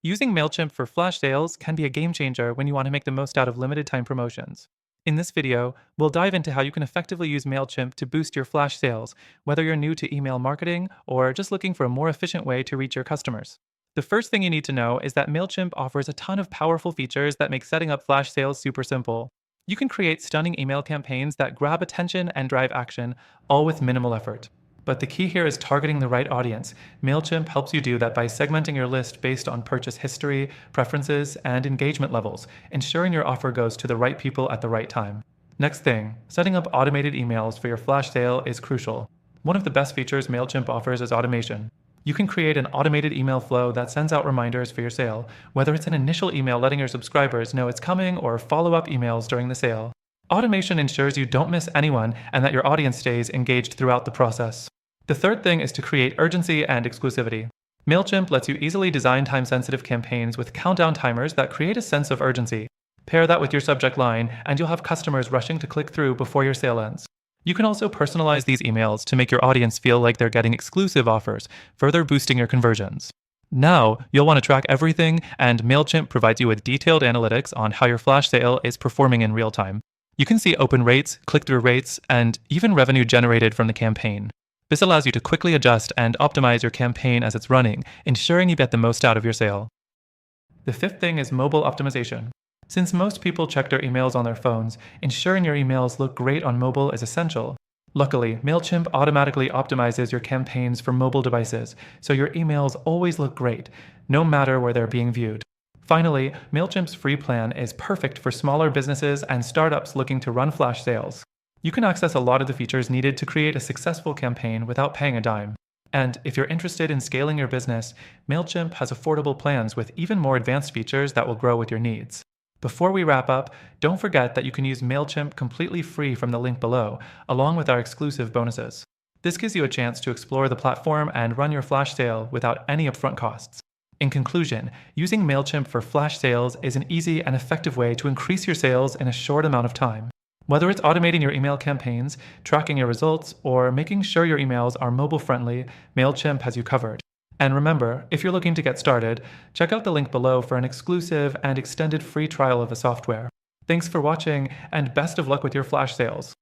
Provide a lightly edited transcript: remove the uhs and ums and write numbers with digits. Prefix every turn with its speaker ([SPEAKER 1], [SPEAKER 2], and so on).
[SPEAKER 1] Using Mailchimp for flash sales can be a game changer when you want to make the most out of limited time promotions. In this video, we'll dive into how you can effectively use Mailchimp to boost your flash sales, whether you're new to email marketing or just looking for a more efficient way to reach your customers. The first thing you need to know is that Mailchimp offers a ton of powerful features that make setting up flash sales super simple. You can create stunning email campaigns that grab attention and drive action, all with minimal effort. But the key here is targeting the right audience. Mailchimp helps you do that by segmenting your list based on purchase history, preferences, and engagement levels, ensuring your offer goes to the right people at the right time. Next thing, setting up automated emails for your flash sale is crucial. One of the best features Mailchimp offers is automation. You can create an automated email flow that sends out reminders for your sale, whether it's an initial email letting your subscribers know it's coming or follow-up emails during the sale. Automation ensures you don't miss anyone and that your audience stays engaged throughout the process. The third thing is to create urgency and exclusivity. Mailchimp lets you easily design time-sensitive campaigns with countdown timers that create a sense of urgency. Pair that with your subject line, and you'll have customers rushing to click through before your sale ends. You can also personalize these emails to make your audience feel like they're getting exclusive offers, further boosting your conversions. Now, you'll want to track everything, and Mailchimp provides you with detailed analytics on how your flash sale is performing in real time. You can see open rates, click-through rates, and even revenue generated from the campaign. This allows you to quickly adjust and optimize your campaign as it's running, ensuring you get the most out of your sale. The fifth thing is mobile optimization. Since most people check their emails on their phones, ensuring your emails look great on mobile is essential. Luckily, Mailchimp automatically optimizes your campaigns for mobile devices, so your emails always look great, no matter where they're being viewed. Finally, Mailchimp's free plan is perfect for smaller businesses and startups looking to run flash sales. You can access a lot of the features needed to create a successful campaign without paying a dime. And if you're interested in scaling your business, Mailchimp has affordable plans with even more advanced features that will grow with your needs. Before we wrap up, don't forget that you can use Mailchimp completely free from the link below, along with our exclusive bonuses. This gives you a chance to explore the platform and run your flash sale without any upfront costs. In conclusion, using Mailchimp for flash sales is an easy and effective way to increase your sales in a short amount of time. Whether it's automating your email campaigns, tracking your results, or making sure your emails are mobile-friendly, Mailchimp has you covered. And remember, if you're looking to get started, check out the link below for an exclusive and extended free trial of the software. Thanks for watching, and best of luck with your flash sales.